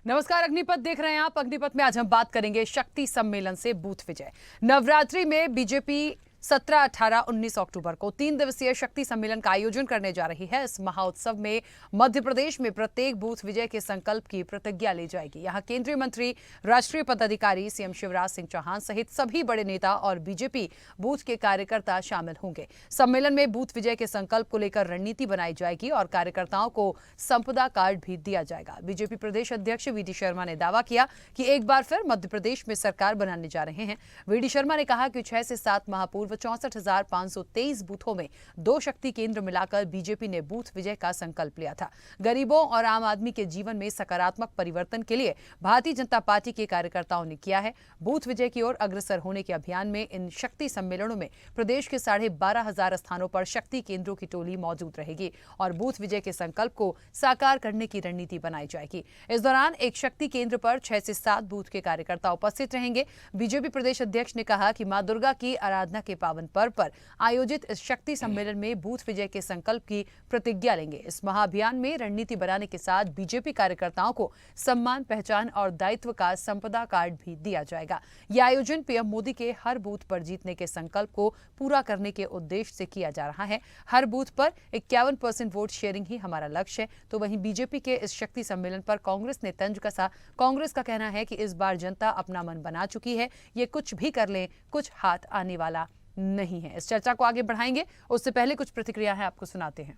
नमस्कार, अग्निपथ देख रहे हैं आप। अग्निपथ में आज हम बात करेंगे शक्ति सम्मेलन से बूथ विजय। नवरात्रि में बीजेपी 17, 18, 19 अक्टूबर को 3 दिवसीय शक्ति सम्मेलन का आयोजन करने जा रही है। इस महाउत्सव में मध्य प्रदेश में प्रत्येक बूथ विजय के संकल्प की प्रतिज्ञा ली जाएगी। यहां केंद्रीय मंत्री, राष्ट्रीय पदाधिकारी, सीएम शिवराज सिंह चौहान सहित सभी बड़े नेता और बीजेपी बूथ के कार्यकर्ता शामिल होंगे। सम्मेलन में बूथ विजय के संकल्प को लेकर रणनीति बनाई जाएगी और कार्यकर्ताओं को संपदा कार्ड भी दिया जाएगा। बीजेपी प्रदेश अध्यक्ष वीडी शर्मा ने दावा किया कि एक बार फिर मध्य प्रदेश में सरकार बनाने जा रहे हैं। वीडी शर्मा ने कहा कि 6 से 7 माह पूर्व 64,523 बूथों में 2 शक्ति केंद्र मिलाकर बीजेपी ने बूथ विजय का संकल्प लिया था। गरीबों और आम आदमी के जीवन में सकारात्मक परिवर्तन के लिए भारतीय जनता पार्टी के कार्यकर्ताओं ने किया है। बूथ विजय की ओर अग्रसर होने के अभियान में इन शक्ति सम्मेलनों में प्रदेश के 12,500 स्थानों पर शक्ति केंद्रों की टोली मौजूद रहेगी और बूथ विजय के संकल्प को साकार करने की रणनीति बनाई जाएगी। इस दौरान एक शक्ति केंद्र पर 6 से 7 बूथ के कार्यकर्ता उपस्थित रहेंगे। बीजेपी प्रदेश अध्यक्ष ने कहा कि मां दुर्गा की आराधना के पावन पर्व पर आयोजित इस शक्ति सम्मेलन में बूथ विजय के संकल्प की प्रतिज्ञा लेंगे। इस महाअभियान में रणनीति बनाने के साथ बीजेपी कार्यकर्ताओं को सम्मान, पहचान और दायित्व का संपदा कार्ड भी दिया जाएगा। यह आयोजन पीएम मोदी के हर बूथ पर जीतने के संकल्प को पूरा करने के उद्देश्य से किया जा रहा है। हर बूथ पर 51% वोट शेयरिंग ही हमारा लक्ष्य है। तो वहीं बीजेपी के इस शक्ति सम्मेलन पर कांग्रेस ने तंज कसा। कांग्रेस का कहना है कि इस बार जनता अपना मन बना चुकी है, ये कुछ भी कर ले, कुछ हाथ आने वाला नहीं है। इस चर्चा को आगे बढ़ाएंगे, उससे पहले कुछ प्रतिक्रिया है, आपको सुनाते हैं।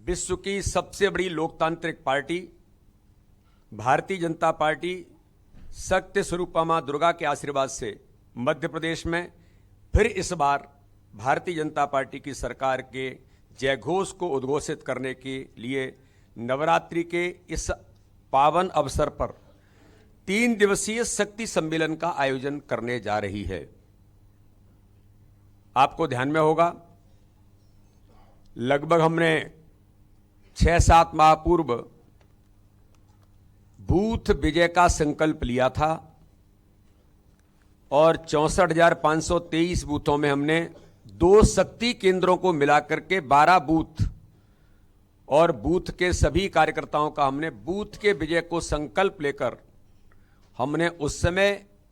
विश्व की सबसे बड़ी लोकतांत्रिक पार्टी भारतीय जनता पार्टी सत्य स्वरूपा मां दुर्गा के आशीर्वाद से मध्य प्रदेश में फिर इस बार भारतीय जनता पार्टी की सरकार के जयघोष को उद्घोषित करने के लिए नवरात्रि के इस पावन अवसर पर 3 दिवसीय शक्ति सम्मेलन का आयोजन करने जा रही है। आपको ध्यान में होगा, लगभग हमने 6-7 माह पूर्व बूथ विजय का संकल्प लिया था और 64,523 बूथों में हमने 2 शक्ति केंद्रों को मिलाकर के 12 बूथ और बूथ के सभी कार्यकर्ताओं का हमने बूथ के विजय को संकल्प लेकर हमने उस समय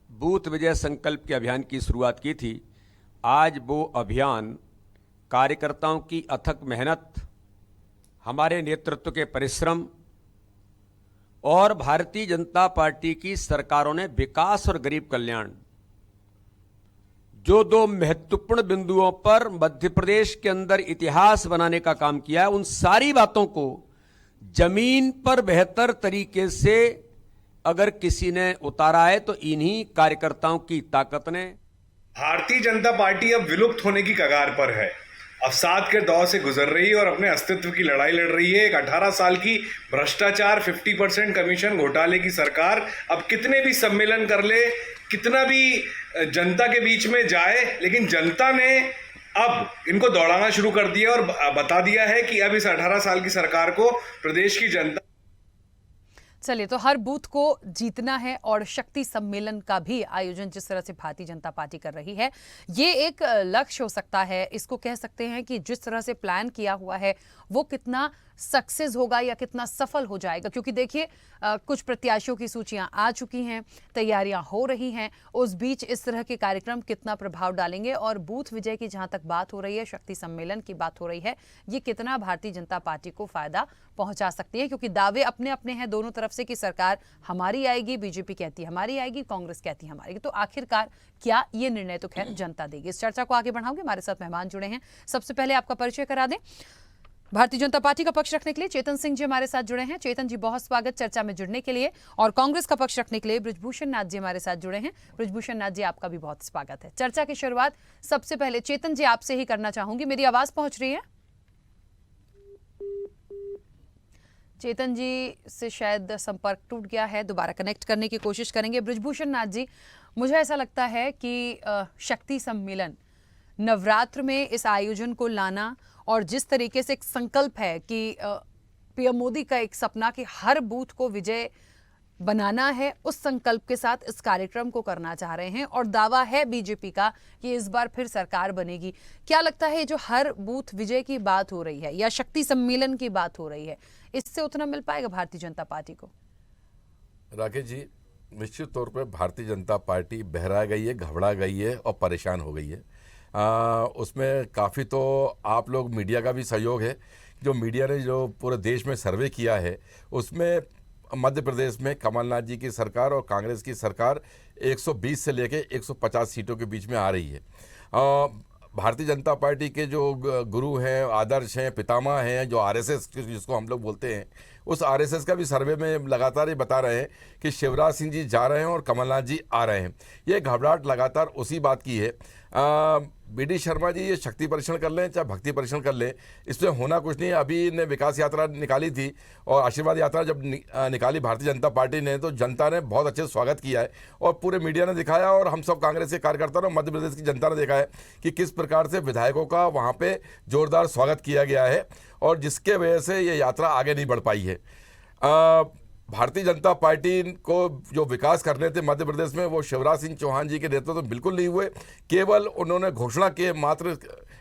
बूथ विजय संकल्प के अभियान की शुरुआत की थी। आज वो अभियान कार्यकर्ताओं की अथक मेहनत, हमारे नेतृत्व के परिश्रम और भारतीय जनता पार्टी की सरकारों ने विकास और गरीब कल्याण, जो 2 महत्वपूर्ण बिंदुओं पर मध्य प्रदेश के अंदर इतिहास बनाने का काम किया है, उन सारी बातों को जमीन पर बेहतर तरीके से अगर किसी ने उतारा है तो इन्हीं कार्यकर्ताओं की ताकत ने। भारतीय जनता पार्टी अब विलुप्त होने की कगार पर है। अवसाद के दौर से गुजर रही है और अपने अस्तित्व की लड़ाई लड़ रही है। एक 18 साल की भ्रष्टाचार, 50% कमीशन घोटाले की सरकार अब कितने भी सम्मेलन कर ले, कितना भी जनता के बीच में जाए, लेकिन जनता ने अब इनको दौड़ाना शुरू कर दिया और बता दिया है कि अब इस 18 साल की सरकार को प्रदेश की जनता। चलिए, तो हर बूथ को जीतना है और शक्ति सम्मेलन का भी आयोजन जिस तरह से भारतीय जनता पार्टी कर रही है, ये एक लक्ष्य हो सकता है। इसको कह सकते हैं कि जिस तरह से प्लान किया हुआ है वो कितना सक्सेस होगा या कितना सफल हो जाएगा, क्योंकि देखिए कुछ प्रत्याशियों की सूचियां आ चुकी हैं, तैयारियां हो रही हैं। उस बीच इस तरह के कार्यक्रम कितना प्रभाव डालेंगे और बूथ विजय की जहां तक बात हो रही है, शक्ति सम्मेलन की बात हो रही है, ये कितना भारतीय जनता पार्टी को फायदा पहुंचा सकती है, क्योंकि दावे अपने अपने हैं दोनों तरफ से कि सरकार हमारी आएगी, बीजेपी कहती है हमारी आएगी, कांग्रेस कहती है हमारी। तो आखिरकार क्या ये निर्णय तो खैर जनता देगी। इस चर्चा को आगे बढ़ाऊंगे, हमारे साथ मेहमान जुड़े हैं। सबसे पहले आपका परिचय करा दें। भारतीय जनता पार्टी का पक्ष रखने के लिए चेतन सिंह जी हमारे साथ जुड़े हैं। चेतन जी, बहुत स्वागत चर्चा में जुड़ने के लिए। और कांग्रेस का पक्ष रखने के लिए बृजभूषण नाथ जी हमारे साथ जुड़े हैं। बृजभूषण नाथ जी, आपका भी बहुत स्वागत है। चर्चा की शुरुआत सबसे पहले चेतन जी आपसे ही करना चाहूंगी। मेरी आवाज पहुंच रही है? चेतन जी से शायद संपर्क टूट गया है, दोबारा कनेक्ट करने की कोशिश करेंगे। बृजभूषण नाथ जी, मुझे ऐसा लगता है कि शक्ति सम्मेलन, नवरात्र में इस आयोजन को लाना और जिस तरीके से एक संकल्प है कि पीएम मोदी का एक सपना कि हर बूथ को विजय बनाना है, उस संकल्प के साथ इस कार्यक्रम को करना चाह रहे हैं और दावा है बीजेपी का कि इस बार फिर सरकार बनेगी। क्या लगता है जो हर बूथ विजय की बात हो रही है या शक्ति सम्मेलन की बात हो रही है, इससे उतना मिल पाएगा भारतीय जनता पार्टी को? राकेश जी, निश्चित तौर पे भारतीय जनता पार्टी बहरा गई है, घबरा गई है और परेशान हो गई है। उसमें काफ़ी तो आप लोग मीडिया का भी सहयोग है। जो मीडिया ने जो पूरे देश में सर्वे किया है उसमें मध्य प्रदेश में कमलनाथ जी की सरकार और कांग्रेस की सरकार 120 से लेके 150 सीटों के बीच में आ रही है। भारतीय जनता पार्टी के जो गुरु हैं, आदर्श हैं, पितामह हैं, जो आरएसएस जिसको हम लोग बोलते हैं, उस आरएसएस का भी सर्वे में लगातार ये बता रहे हैं कि शिवराज सिंह जी जा रहे हैं और कमलनाथ जी आ रहे हैं। ये घबराहट लगातार उसी बात की है। बी.डी. शर्मा जी ये शक्ति परीक्षण कर लें चाहे भक्ति परीक्षण कर लें, इसमें होना कुछ नहीं है। अभी ने विकास यात्रा निकाली थी और आशीर्वाद यात्रा जब निकाली भारतीय जनता पार्टी ने, तो जनता ने बहुत अच्छे स्वागत किया है और पूरे मीडिया ने दिखाया और हम सब कांग्रेस के कार्यकर्ताओं और मध्य प्रदेश की जनता ने देखा है कि किस प्रकार से विधायकों का वहाँ पे जोरदार स्वागत किया गया है और जिसके वजह से ये यात्रा आगे नहीं बढ़ पाई है। भारतीय जनता पार्टी को जो विकास करने थे मध्य प्रदेश में, वो शिवराज सिंह चौहान जी के नेतृत्व में बिल्कुल नहीं हुए। केवल उन्होंने घोषणा किए मात्र,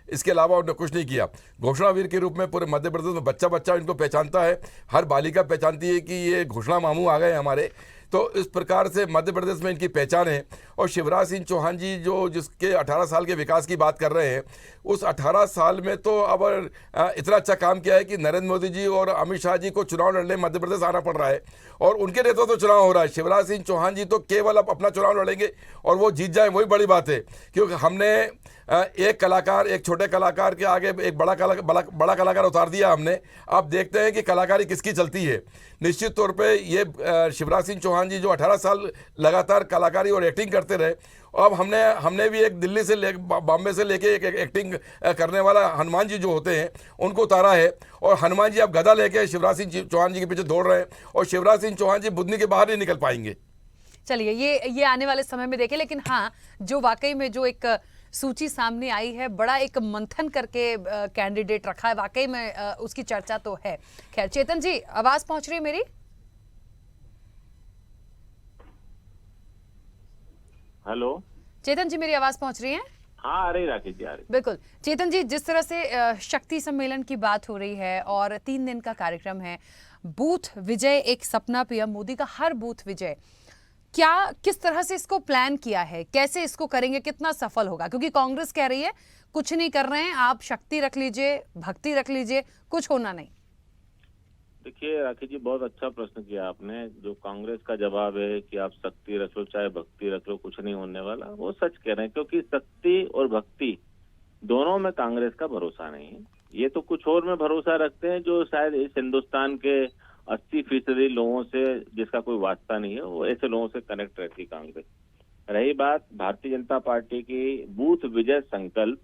इसके अलावा उन्होंने कुछ नहीं किया। घोषणावीर के रूप में पूरे मध्य प्रदेश में बच्चा बच्चा इनको पहचानता है, हर बालिका पहचानती है कि ये घोषणा मामू आ गए हमारे। तो इस प्रकार से मध्य प्रदेश में इनकी पहचान है। और शिवराज सिंह चौहान जी जो जिसके 18 साल के विकास की बात कर रहे हैं, उस 18 साल में तो अब इतना अच्छा काम किया है कि नरेंद्र मोदी जी और अमित शाह जी को चुनाव लड़ने मध्य प्रदेश आना पड़ रहा है और उनके नेतृत्व तो चुनाव हो रहा है। शिवराज सिंह चौहान जी तो केवल अब अपना चुनाव लड़ेंगे और वो जीत जाए, वही बड़ी बात है। क्योंकि हमने एक कलाकार, एक छोटे कलाकार के आगे एक बड़ा कलाकार उतार दिया हमने। अब देखते हैं कि कलाकारी किसकी चलती है। निश्चित तौर पे ये शिवराज सिंह चौहान जी जो 18 साल लगातार कलाकारी और एक्टिंग करते रहे, अब हमने भी एक दिल्ली से बॉम्बे से लेके एक एक्टिंग करने वाला हनुमान जी जो होते हैं उनको उतारा है और हनुमान जी अब गदा लेके शिवराज सिंह चौहान जी के पीछे दौड़ रहे हैं और शिवराज सिंह चौहान जी बुधनी के बाहर नहीं निकल पाएंगे। चलिए ये आने वाले समय में देखें, लेकिन हाँ, जो वाकई में जो एक सूची सामने आई है, बड़ा एक मंथन करके कैंडिडेट रखा है, वाकई में उसकी चर्चा तो है। खैर, चेतन जी आवाज पहुंच रही है मेरी? हेलो चेतन जी, मेरी आवाज पहुंच रही है? हाँ, आ रही राकेश जी, आ रही। बिल्कुल। चेतन जी, जिस तरह से शक्ति सम्मेलन की बात हो रही है और 3 दिन का कार्यक्रम है, बूथ विजय एक सपना पीएम मोदी का, हर बूथ विजय, क्या किस तरह से इसको प्लान किया है, कैसे इसको करेंगे, कितना सफल होगा? क्योंकि कांग्रेस कह रही है कुछ नहीं कर रहे हैं, आप शक्ति रख लीजिए, भक्ति रख लीजिए, कुछ होना नहीं। देखिए राकेश जी, बहुत अच्छा प्रश्न किया आपने। जो कांग्रेस का जवाब है कि आप शक्ति रख लो चाहे भक्ति रख लो, कुछ नहीं होने वाला, वो सच कह रहे हैं। क्योंकि शक्ति और भक्ति दोनों में कांग्रेस का भरोसा नहीं है। ये तो कुछ और में भरोसा रखते हैं जो शायद इस हिंदुस्तान के 80% लोगों से जिसका कोई वास्ता नहीं है, वो ऐसे लोगों से कनेक्ट रहती कांग्रेस। रही बात भारतीय जनता पार्टी की बूथ विजय संकल्प,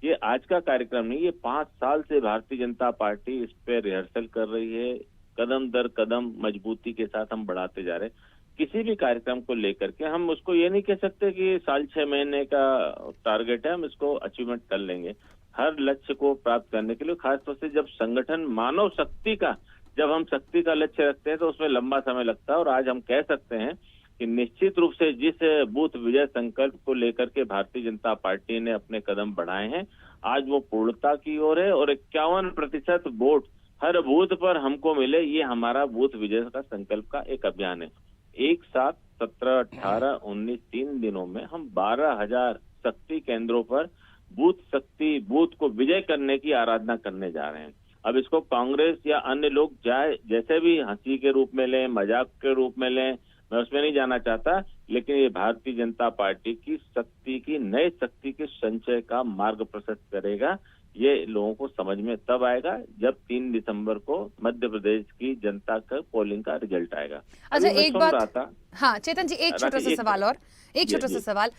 ये आज का कार्यक्रम नहीं, ये 5 साल से भारतीय जनता पार्टी इस पे रिहर्सल कर रही है। कदम दर कदम मजबूती के साथ हम बढ़ाते जा रहे हैं। किसी भी कार्यक्रम को लेकर के हम उसको ये नहीं कह सकते कि साल 6 महीने का टारगेट है, हम इसको अचीवमेंट कर लेंगे। हर लक्ष्य को प्राप्त करने के लिए, खासतौर से जब संगठन मानव शक्ति का, जब हम शक्ति का लक्ष्य रखते हैं तो उसमें लंबा समय लगता है। और आज हम कह सकते हैं कि निश्चित रूप से जिस बूथ विजय संकल्प को लेकर के भारतीय जनता पार्टी ने अपने कदम बढ़ाए हैं, आज वो पूर्णता की ओर है और 51% वोट हर बूथ पर हमको मिले, ये हमारा बूथ विजय का संकल्प का एक अभियान है। एक साथ 17, 18, 19 3 दिनों में हम 12,000 शक्ति केंद्रों पर बूथ को विजय करने की आराधना करने जा रहे हैं। अब इसको कांग्रेस या अन्य लोग जैसे भी हंसी के रूप में लें, मजाक के रूप में लें, मैं उसमें नहीं जाना चाहता, लेकिन ये भारतीय जनता पार्टी की शक्ति की, नए शक्ति के संचय का मार्ग प्रशस्त करेगा। ये लोगों को समझ में तब आएगा जब 3 दिसंबर को मध्य प्रदेश की जनता का पोलिंग का रिजल्ट आएगा। अच्छा, एक बात, हाँ चेतन जी, एक छोटा सा सवाल और एक छोटा सा सवाल।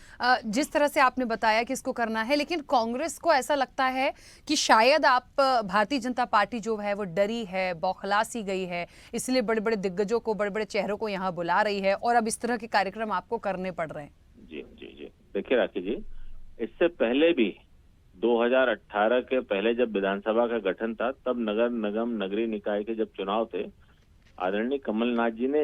जिस तरह से आपने बताया कि इसको करना है, लेकिन कांग्रेस को ऐसा लगता है कि शायद आप भारतीय जनता पार्टी जो है वो डरी है, बौखला सी गई है, इसलिए बड़े बड़े दिग्गजों को, बड़े बड़े चेहरों को यहाँ बुला रही है और अब इस तरह के कार्यक्रम आपको करने पड़ रहे हैं। जी जी जी, देखिए राखी जी, इससे पहले भी 2018 के पहले जब विधानसभा का गठन था, तब नगर निगम नगरीय निकाय के जब चुनाव थे, आदरणीय कमलनाथ जी ने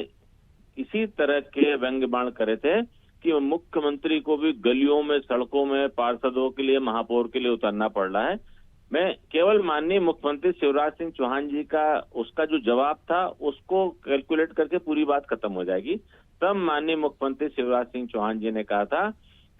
इसी तरह के व्यंग्य बाण करे थे कि मुख्यमंत्री को भी गलियों में, सड़कों में पार्षदों के लिए, महापौर के लिए उतरना पड़ रहा है। मैं केवल माननीय मुख्यमंत्री शिवराज सिंह चौहान जी का उसका जो जवाब था उसको कैलकुलेट करके पूरी बात खत्म हो जाएगी। तब माननीय मुख्यमंत्री शिवराज सिंह चौहान जी ने कहा था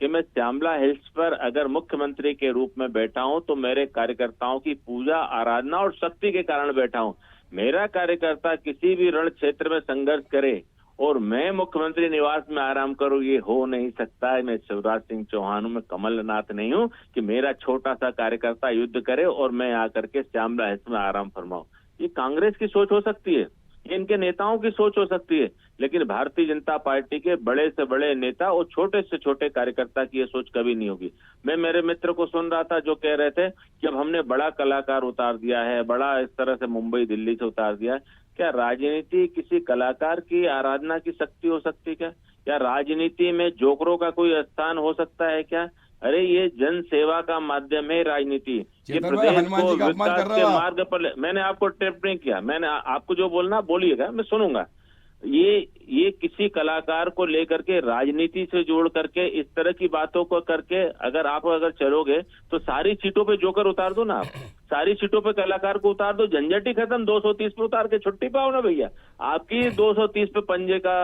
कि मैं श्यामला हिल्स पर अगर मुख्यमंत्री के रूप में बैठा हूं तो मेरे कार्यकर्ताओं की पूजा आराधना और शक्ति के कारण बैठा हूं। मेरा कार्यकर्ता किसी भी रण क्षेत्र में संघर्ष करे और मैं मुख्यमंत्री निवास में आराम करूं, ये हो नहीं सकता है। मैं शिवराज सिंह चौहान हूं, मैं कमलनाथ नहीं हूं कि मेरा छोटा सा कार्यकर्ता युद्ध करे और मैं आकर के श्यामला हिल्स में आराम फरमाऊं। ये कांग्रेस की सोच हो सकती है, ये इनके नेताओं की सोच हो सकती है, लेकिन भारतीय जनता पार्टी के बड़े से बड़े नेता और छोटे से छोटे कार्यकर्ता की ये सोच कभी नहीं होगी। मैं मेरे मित्र को सुन रहा था जो कह रहे थे कि अब हमने बड़ा कलाकार उतार दिया है, बड़ा इस तरह से मुंबई दिल्ली से उतार दिया है। क्या राजनीति किसी कलाकार की आराधना की शक्ति हो सकती है क्या राजनीति में जोकरों का कोई स्थान हो सकता है क्या? अरे ये जन सेवा का माध्यम है राजनीति। ये प्रदेश को विकास के मार्ग पर मैंने आपको टेप नहीं किया, मैंने आपको जो बोलना बोलिएगा, मैं सुनूंगा। ये किसी कलाकार को लेकर के राजनीति से जोड़ करके इस तरह की बातों को करके अगर चलोगे तो सारी सीटों पे जोकर उतार दो ना, आप सारी सीटों पे कलाकार को उतार दो, झंझट ही खत्म। 230 पे उतार के छुट्टी पाओ ना भैया। आपकी 230 पे पंजे का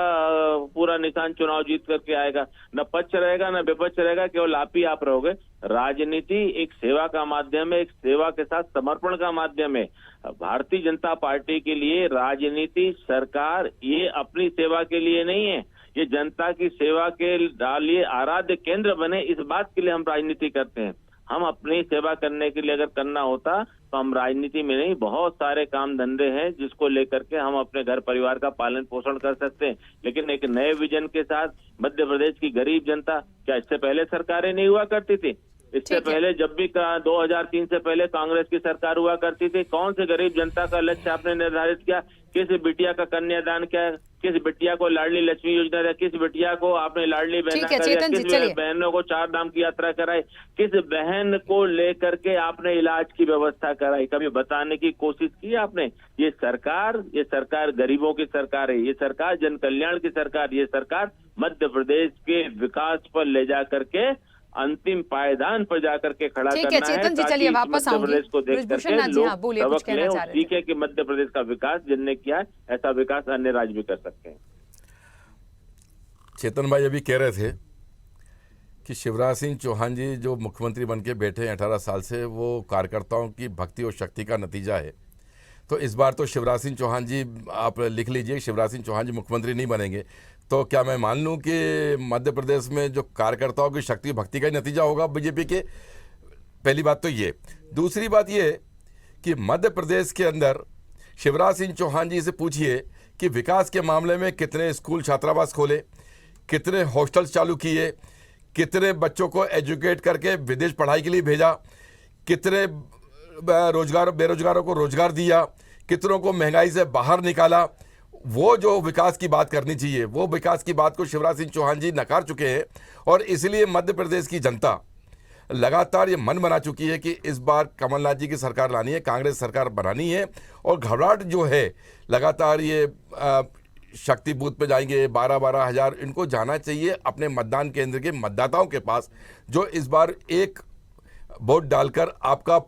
पूरा निशान चुनाव जीत करके आएगा, न पक्ष रहेगा न विपक्ष रहेगा, केवल आप ही आप रहोगे। राजनीति एक सेवा का माध्यम है, एक सेवा के साथ समर्पण का माध्यम है। भारतीय जनता पार्टी के लिए राजनीति, सरकार ये अपनी सेवा के लिए नहीं है, ये जनता की सेवा के लिए आराध्य केंद्र बने, इस बात के लिए हम राजनीति करते हैं। हम अपनी सेवा करने के लिए अगर करना होता तो हम राजनीति में नहीं, बहुत सारे काम धंधे हैं जिसको लेकर के हम अपने घर परिवार का पालन पोषण कर सकते हैं। लेकिन एक नए विजन के साथ मध्य प्रदेश की गरीब जनता, क्या इससे पहले सरकारें नहीं हुआ करती थी? इससे पहले जब भी 2003 से पहले कांग्रेस की सरकार हुआ करती थी, कौन से गरीब जनता का लक्ष्य आपने निर्धारित किया? किस बिटिया का कन्यादान किया? किस बिटिया को लाडली लक्ष्मी योजना दिया? किस बिटिया को आपने लाडली बहना कराया? किस बहनों को 4 धाम की यात्रा कराई? किस बहन को लेकर के आपने इलाज की व्यवस्था कराई? कभी बताने की कोशिश की आपने? ये सरकार गरीबों की सरकार है, ये सरकार जन कल्याण की सरकार, ये सरकार मध्य प्रदेश के विकास पर ले जा करके अंतिम पायदान पर जाकर के खड़ा करना है। चेतन जी, चलिए वापस आऊंगी। प्रदेश को देख करके लोग सबक लें और सीखे कि मध्य प्रदेश का विकास जिनने किया है ऐसा विकास अन्य राज्य भी कर सकते हैं। चेतन भाई अभी कह रहे थे कि शिवराज सिंह चौहान जी जो मुख्यमंत्री बन के बैठे हैं 18 साल से, वो कार्यकर्ताओं की भक्ति और शक्ति का नतीजा है। तो इस बार तो शिवराज सिंह चौहान जी, आप लिख लीजिए, शिवराज सिंह चौहान जी मुख्यमंत्री नहीं बनेंगे। तो क्या मैं मान लूं कि मध्य प्रदेश में जो कार्यकर्ताओं की शक्ति भक्ति का ही नतीजा होगा बीजेपी के? पहली बात तो ये। दूसरी बात ये कि मध्य प्रदेश के अंदर शिवराज सिंह चौहान जी से पूछिए कि विकास के मामले में कितने स्कूल छात्रावास खोले, कितने हॉस्टल्स चालू किए, कितने बच्चों को एजुकेट करके विदेश पढ़ाई के लिए भेजा, कितने बेरोजगारों को रोजगार दिया, कितनों को महंगाई से बाहर निकाला। वो जो विकास की बात करनी चाहिए, वो विकास की बात को शिवराज सिंह चौहान जी नकार चुके हैं। और इसलिए मध्य प्रदेश की जनता लगातार ये मन बना चुकी है कि इस बार कमलनाथ जी की सरकार लानी है, कांग्रेस सरकार बनानी है। और घबराहट जो है लगातार, ये शक्ति बूथ पे जाएंगे 12-12 हज़ार, इनको जाना चाहिए अपने मतदान केंद्र के मतदाताओं के पास, जो इस बार एक वोट डालकर आपका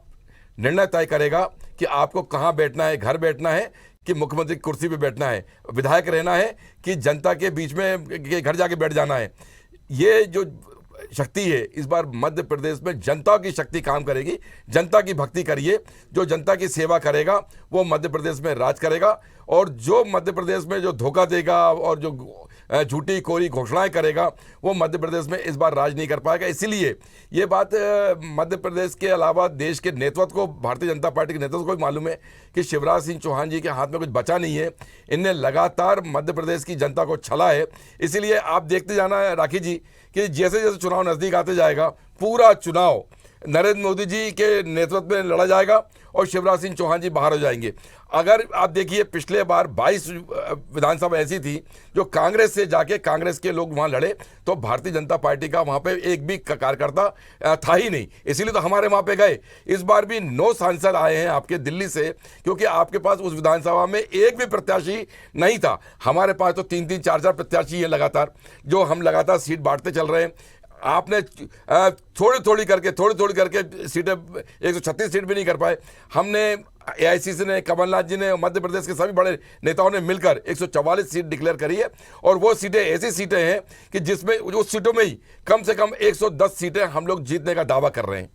निर्णय तय करेगा कि आपको कहाँ बैठना है, घर बैठना है कि मुख्यमंत्री की कुर्सी पे बैठना है, विधायक रहना है कि जनता के बीच में के घर जाके बैठ जाना है। ये जो शक्ति है इस बार मध्य प्रदेश में जनता की शक्ति काम करेगी। जनता की भक्ति करिए, जो जनता की सेवा करेगा वो मध्य प्रदेश में राज करेगा। और जो मध्य प्रदेश में जो धोखा देगा और जो झूठी कोरी घोषणाएं करेगा वो मध्य प्रदेश में इस बार राज नहीं कर पाएगा। इसीलिए ये बात मध्य प्रदेश के अलावा देश के नेतृत्व को, भारतीय जनता पार्टी के नेतृत्व को भी मालूम है कि शिवराज सिंह चौहान जी के हाथ में कुछ बचा नहीं है। इनने लगातार मध्य प्रदेश की जनता को छला है। इसीलिए आप देखते जाना है राखी जी कि जैसे जैसे चुनाव नज़दीक आते जाएगा, पूरा चुनाव नरेंद्र मोदी जी के नेतृत्व में लड़ा जाएगा और शिवराज सिंह चौहान जी बाहर हो जाएंगे। अगर आप देखिए पिछले बार 22 विधानसभा ऐसी थी जो कांग्रेस से जाके कांग्रेस के लोग वहाँ लड़े, तो भारतीय जनता पार्टी का वहाँ पे एक भी कार्यकर्ता था ही नहीं, इसीलिए तो हमारे वहाँ पे गए। इस बार भी 9 सांसद आए हैं आपके दिल्ली से, क्योंकि आपके पास उस विधानसभा में एक भी प्रत्याशी नहीं था। हमारे पास तो 3-3, 4-4 प्रत्याशी हैं लगातार, जो हम लगातार सीट बांटते चल रहे हैं। आपने थोड़ी थोड़ी करके सीटें 136 सीट भी नहीं कर पाए। हमने एआईसीसी ने, कमलनाथ जी ने, मध्य प्रदेश के सभी बड़े नेताओं ने मिलकर 144 सीट डिक्लेयर करी है और वो सीटें ऐसी सीटें हैं कि जिसमें उस सीटों में ही कम से कम 110 सीटें हम लोग जीतने का दावा कर रहे हैं।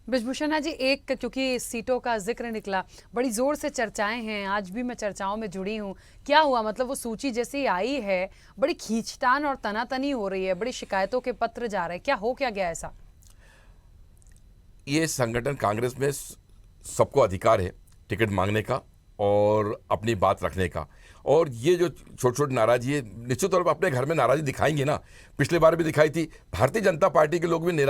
ब्रिजभूषण जी, एक क्योंकि सीटों का जिक्र निकला, बड़ी जोर से चर्चाएं हैं, आज भी मैं चर्चाओं में जुड़ी हूं। क्या हुआ, मतलब वो सूची जैसी आई है, बड़ी खींचतान और तनातनी हो रही है, बड़ी शिकायतों के पत्र जा रहे हैं, क्या गया ऐसा? ये संगठन कांग्रेस में सबको अधिकार है टिकट मांगने का और अपनी बात रखने का, और ये जो छोटी छोटी नाराजी है निश्चित तौर पर अपने घर में नाराजी दिखाएंगे ना। पिछले बार भी दिखाई थी, भारतीय जनता पार्टी के लोग भी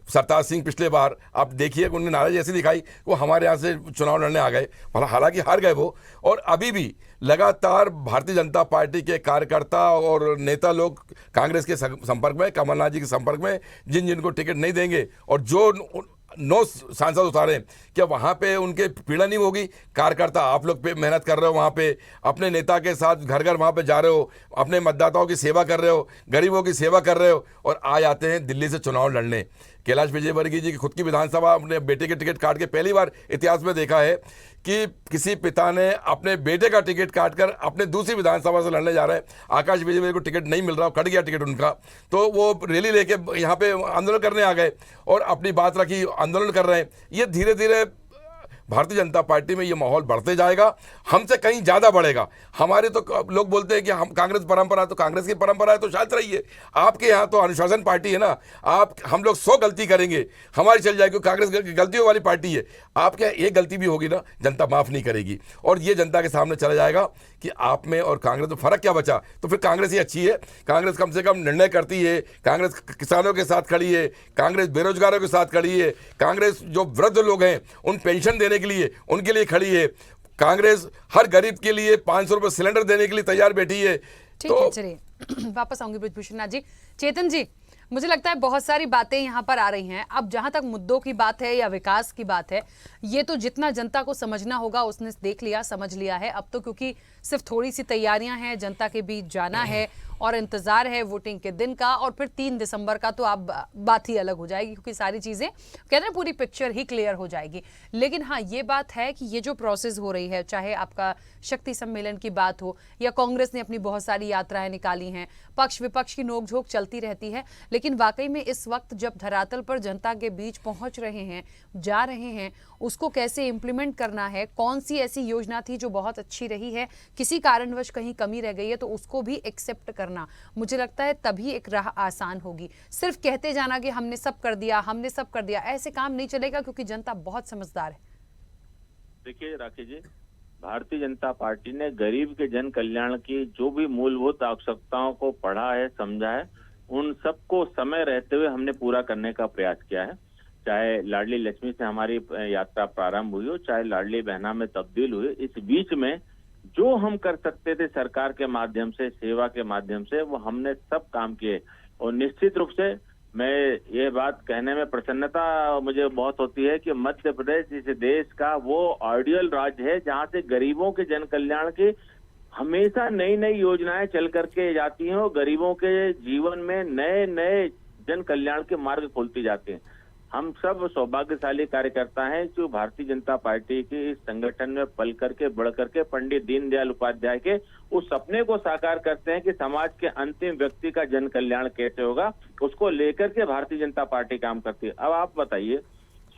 सरताज सिंह पिछले बार आप देखिए उन्होंने नाराजी ऐसी दिखाई, वो हमारे यहाँ से चुनाव लड़ने आ गए, हालांकि हार गए वो, और अभी भी लगातार भारतीय जनता पार्टी के कार्यकर्ता और नेता लोग कांग्रेस के संपर्क में, कमलनाथ जी के संपर्क में, जिनको टिकट नहीं देंगे और जो 9 सांसद उतारे, क्या वहाँ पे उनके पीड़ा नहीं होगी? कार्यकर्ता आप लोग पे मेहनत कर रहे हो, वहाँ पे अपने नेता के साथ घर घर वहाँ पे जा रहे हो, अपने मतदाताओं की सेवा कर रहे हो, गरीबों की सेवा कर रहे हो, और आ जाते हैं दिल्ली से चुनाव लड़ने। कैलाश विजयवर्गीय जी की खुद की विधानसभा अपने बेटे के टिकट काट के पहली बार इतिहास में देखा है कि किसी पिता ने अपने बेटे का टिकट काटकर अपने दूसरी विधानसभा से लड़ने जा रहे हैं। आकाश विजयवर्गीय को टिकट नहीं मिल रहा, कट गया टिकट उनका, तो वो रैली लेके यहाँ पे आंदोलन करने आ गए और अपनी बात रखी, आंदोलन कर रहे हैं। ये धीरे धीरे भारतीय जनता पार्टी में ये माहौल बढ़ते जाएगा, हमसे कहीं ज़्यादा बढ़ेगा। हमारे तो लोग बोलते हैं कि हम कांग्रेस परंपरा, तो कांग्रेस की परंपरा है तो शायद रहिए, आपके यहाँ तो अनुशासन पार्टी है ना। हम लोग 100 गलती करेंगे, हमारी चल जाएगी, कांग्रेस गलतियों वाली पार्टी है। आपके यहाँ एक गलती भी होगी ना, जनता माफ़ नहीं करेगी, और ये जनता के सामने चला जाएगा कि आप में और कांग्रेस में फ़र्क क्या बचा। तो फिर कांग्रेस ही अच्छी है, कांग्रेस कम से कम निर्णय करती है, कांग्रेस किसानों के साथ खड़ी है, कांग्रेस बेरोजगारों के साथ खड़ी है, कांग्रेस जो वृद्ध लोग हैं उन पेंशन देने के लिए उनके लिए खड़ी है, कांग्रेस हर गरीब के लिए 500 रुपए सिलेंडर देने के लिए तैयार बैठी है। ठीक है, चलिए वापस आऊंगी ब्रिजभूषण जी। चेतन जी, मुझे लगता है बहुत सारी बातें यहाँ पर आ रही हैं। अब जहां तक मुद्दों की बात है या विकास की बात है, ये तो जितना जनता को समझना होगा उसने देख लिया, समझ लिया है। अब तो क्योंकि सिर्फ थोड़ी सी तैयारियां हैं, जनता के बीच जाना है और इंतजार है वोटिंग के दिन का, और फिर 3 दिसंबर का तो अब बात ही अलग हो जाएगी, क्योंकि सारी चीजें कहते हैं पूरी पिक्चर ही क्लियर हो जाएगी। लेकिन हाँ, ये बात है कि ये जो प्रोसेस हो रही है, चाहे आपका शक्ति सम्मेलन की बात हो या कांग्रेस ने अपनी बहुत सारी यात्राएं निकाली हैं, पक्ष विपक्ष की नोकझोंक चलती रहती है, लेकिन वाकई में इस वक्त जब धरातल पर जनता के बीच पहुंच रहे हैं, जा रहे हैं, उसको कैसे इंप्लीमेंट करना है, कौन सी ऐसी योजना थी जो बहुत अच्छी रही है, किसी कारणवश कहीं कमी रह गई है तो उसको भी एक्सेप्ट करना, मुझे लगता है तभी एक राह आसान होगी। सिर्फ कहते जाना कि हमने सब कर दिया, हमने सब कर दिया, ऐसे काम नहीं चलेगा, क्योंकि जनता बहुत समझदार है। देखिए राखी जी, भारतीय जनता पार्टी ने गरीब के जन कल्याण की जो भी मूलभूत आवश्यकताओं को पढ़ा है, समझा है, उन सबको समय रहते हुए हमने पूरा करने का प्रयास किया है। चाहे लाडली लक्ष्मी से हमारी यात्रा प्रारंभ हुई हो, चाहे लाडली बहना में तब्दील हुई, इस बीच में जो हम कर सकते थे सरकार के माध्यम से, सेवा के माध्यम से, वो हमने सब काम किए। और निश्चित रूप से मैं ये बात कहने में प्रसन्नता मुझे बहुत होती है कि मध्य प्रदेश इस देश का वो आइडियल राज्य है जहां से गरीबों के जन कल्याण की हमेशा नई नई योजनाएं चल करके जाती हैं और गरीबों के जीवन में नए नए जन कल्याण के मार्ग खोलती जाते हैं। हम सब सौभाग्यशाली कार्यकर्ता हैं जो भारतीय जनता पार्टी के इस संगठन में पल करके बढ़ करके पंडित दीनदयाल उपाध्याय के उस सपने को साकार करते हैं कि समाज के अंतिम व्यक्ति का जन कल्याण कैसे होगा, उसको लेकर के भारतीय जनता पार्टी काम करती है। अब आप बताइए,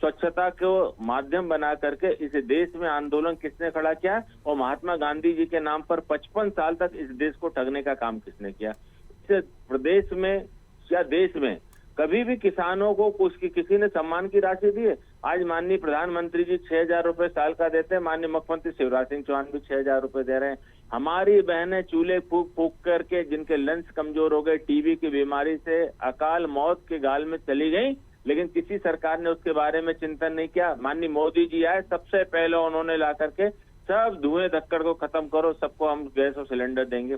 स्वच्छता को माध्यम बना करके इस देश में आंदोलन किसने खड़ा किया, और महात्मा गांधी जी के नाम पर 55 साल तक इस देश को ठगने का काम किसने किया। इस प्रदेश में या देश में कभी भी किसानों को किसी ने सम्मान की राशि दी है? आज माननीय प्रधानमंत्री जी 6,000 रुपए साल का देते हैं, माननीय मुख्यमंत्री शिवराज सिंह चौहान भी 6,000 रुपए दे रहे हैं। हमारी बहनें चूल्हे फूक फूक करके, जिनके लंग्स कमजोर हो गए, टीबी की बीमारी से अकाल मौत के गाल में चली गई, लेकिन किसी सरकार ने उसके बारे में चिंतन नहीं किया। माननीय मोदी जी आए, सबसे पहले उन्होंने ला करके सब धुएं धक्कड़ को खत्म करो, सबको हम गैस और सिलेंडर देंगे।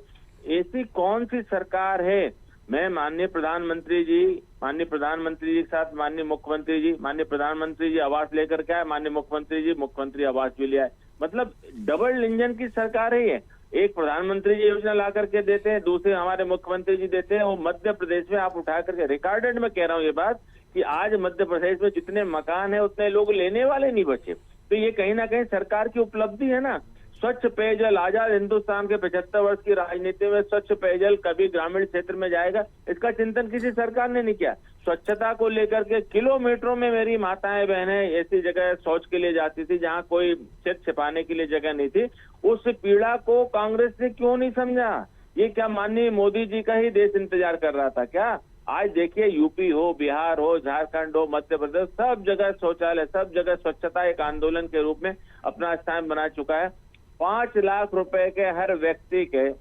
ऐसी कौन सी सरकार है? मैं माननीय प्रधानमंत्री जी के साथ माननीय मुख्यमंत्री जी आवास लेकर के आए, माननीय मुख्यमंत्री जी मुख्यमंत्री आवास भी ले आए। मतलब डबल इंजन की सरकार है ये। एक प्रधानमंत्री जी योजना ला करके देते हैं, दूसरे हमारे मुख्यमंत्री जी देते हैं। वो मध्य प्रदेश में आप उठा करके, रिकॉर्डेड में कह रहा हूँ ये बात, कि आज मध्य प्रदेश में जितने मकान है उतने लोग लेने वाले नहीं बचे। तो ये कहीं ना कहीं सरकार की उपलब्धि है ना। स्वच्छ पेयजल, आजाद हिंदुस्तान के 75 वर्ष की राजनीति में स्वच्छ पेयजल कभी ग्रामीण क्षेत्र में जाएगा, इसका चिंतन किसी सरकार ने नहीं किया। स्वच्छता को लेकर के किलोमीटरों में मेरी माताएं बहनें ऐसी जगह शौच के लिए जाती थी जहां कोई चित छिपाने के लिए जगह नहीं थी। उस पीड़ा को कांग्रेस ने क्यों नहीं समझा? ये क्या माननीय मोदी जी का ही देश इंतजार कर रहा था क्या? आज देखिए, यूपी हो, बिहार हो, झारखंड हो, मध्य प्रदेश, सब जगह शौचालय, सब जगह स्वच्छता एक आंदोलन के रूप में अपना स्थान बना चुका है। 5 लाख रुपए के हर व्यक्ति के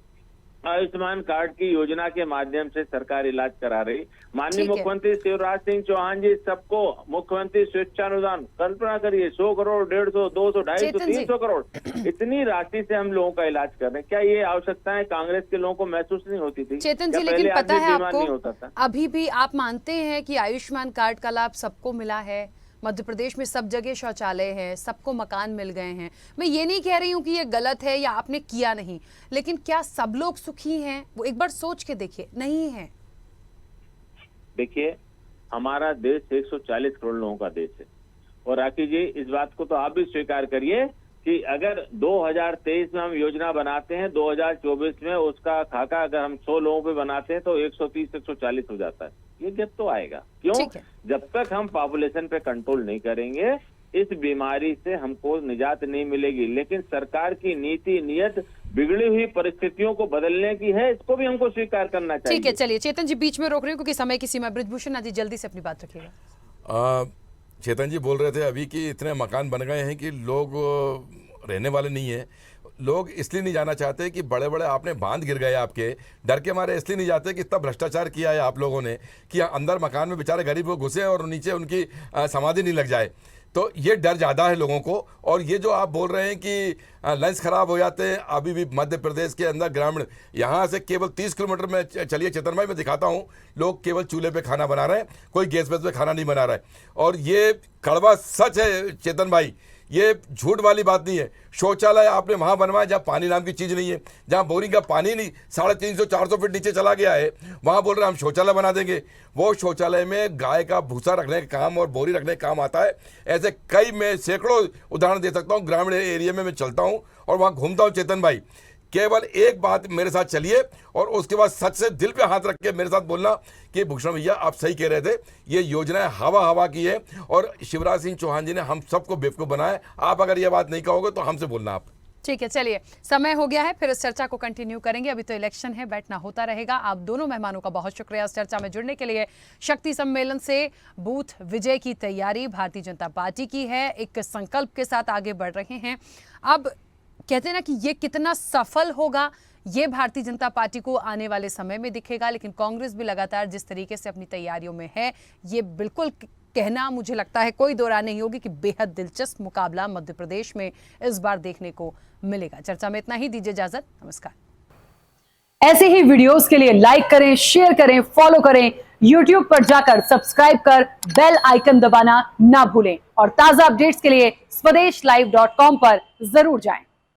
आयुष्मान कार्ड की योजना के माध्यम से सरकार इलाज करा रही। माननीय ठीक है। मुख्यमंत्री शिवराज सिंह चौहान जी सबको मुख्यमंत्री स्वेच्छानुदान, कल्पना करिए 100 करोड़, 150, 200, 250, चेतन जी। 300 करोड़, इतनी राशि से हम लोगों का इलाज कर रहे हैं। क्या ये आवश्यकताएं कांग्रेस के लोगों को महसूस नहीं होती थी? चेतन क्या जी, पहले लेकिन पता आदमी है बीमार नहीं होता आपको, था? अभी भी आप मानते हैं कि आयुष्मान कार्ड का लाभ सबको मिला है? मध्य प्रदेश में सब जगह शौचालय है, सबको मकान मिल गए हैं। मैं ये नहीं कह रही हूँ कि ये गलत है या आपने किया नहीं, लेकिन क्या सब लोग सुखी हैं? वो एक बार सोच के देखिए, नहीं है। देखिए, हमारा देश 140 करोड़ लोगों का देश है। और राखी जी, इस बात को तो आप भी स्वीकार करिए कि अगर 2023 में हम योजना बनाते हैं, 2024 में उसका खाका अगर हम 100 लोगों पे बनाते हैं तो 130-140 हो जाता है। ये गैप तो आएगा। क्यों? ठीक है। जब तक हम पॉपुलेशन पे कंट्रोल नहीं करेंगे, इस बीमारी से हमको निजात नहीं मिलेगी। लेकिन सरकार की नीति नियत बिगड़ी हुई परिस्थितियों को बदलने की है, इसको भी हमको स्वीकार करना चाहिए। ठीक है, चलिए चेतन जी, बीच में रोक रही हूँ क्योंकि समय की सीमा। बृजभूषण जी, जल्दी से अपनी बात रखिएगा। चेतन जी बोल रहे थे अभी कि इतने मकान बन गए हैं कि लोग रहने वाले नहीं है। लोग इसलिए नहीं जाना चाहते कि बड़े बड़े आपने बांध गिर गए आपके, डर के मारे इसलिए नहीं जाते कि इतना भ्रष्टाचार किया है आप लोगों ने कि अंदर मकान में बेचारे गरीब लोग घुसे और नीचे उनकी समाधि नहीं लग जाए। तो ये डर ज़्यादा है लोगों को। और ये जो आप बोल रहे हैं कि लंच खराब हो जाते हैं, अभी भी मध्य प्रदेश के अंदर ग्रामीण, यहाँ से केवल 30 किलोमीटर में चलिए चेतन भाई, मैं दिखाता हूँ, लोग केवल चूल्हे पे खाना बना रहे हैं, कोई गैस पे खाना नहीं बना रहा है। और ये कड़वा सच है चेतन भाई, ये झूठ वाली बात नहीं है। शौचालय आपने वहाँ बनवाया जहाँ पानी नाम की चीज़ नहीं है, जहाँ बोरिंग का पानी नहीं 350-400 फीट नीचे चला गया है, वहाँ बोल रहे हैं हम शौचालय बना देंगे। वो शौचालय में गाय का भूसा रखने का काम और बोरी रखने का काम आता है। ऐसे कई, मैं सैकड़ों उदाहरण दे सकता हूँ। ग्रामीण एरिया में मैं चलता हूँ और वहाँ घूमता हूँ चेतन भाई। केवल एक बात मेरे साथ चलिए और उसके बाद सच से दिल पे हाथ रख के मेरे साथ बोलना कि भूषण भैया आप सही कह रहे थे, ये योजनाएं हवा की है और शिवराज सिंह चौहान जी ने हम सबको बेवकूफ़ बनाया। आप अगर ये बात नहीं कहोगे तो हमसे बोलना आप। ठीक है, चलिए समय हो गया है, फिर इस चर्चा को कंटिन्यू करेंगे। अभी तो इलेक्शन है, बैठना होता रहेगा। आप दोनों मेहमानों का बहुत शुक्रिया इस चर्चा में जुड़ने के लिए। शक्ति सम्मेलन से बूथ विजय की तैयारी भारतीय जनता पार्टी की है, एक संकल्प के साथ आगे बढ़ रहे हैं। अब कहते हैं ना कि ये कितना सफल होगा, ये भारतीय जनता पार्टी को आने वाले समय में दिखेगा। लेकिन कांग्रेस भी लगातार जिस तरीके से अपनी तैयारियों में है, ये बिल्कुल कहना मुझे लगता है कोई दो राय नहीं होगी कि बेहद दिलचस्प मुकाबला मध्य प्रदेश में इस बार देखने को मिलेगा। चर्चा में इतना ही, दीजिए इजाजत, नमस्कार। ऐसे ही वीडियोस के लिए लाइक करें, शेयर करें, फॉलो करें। YouTube पर जाकर सब्सक्राइब कर बेल आइकन दबाना ना भूलें और ताजा अपडेट्स के लिए SwadeshLive.com पर जरूर जाएं।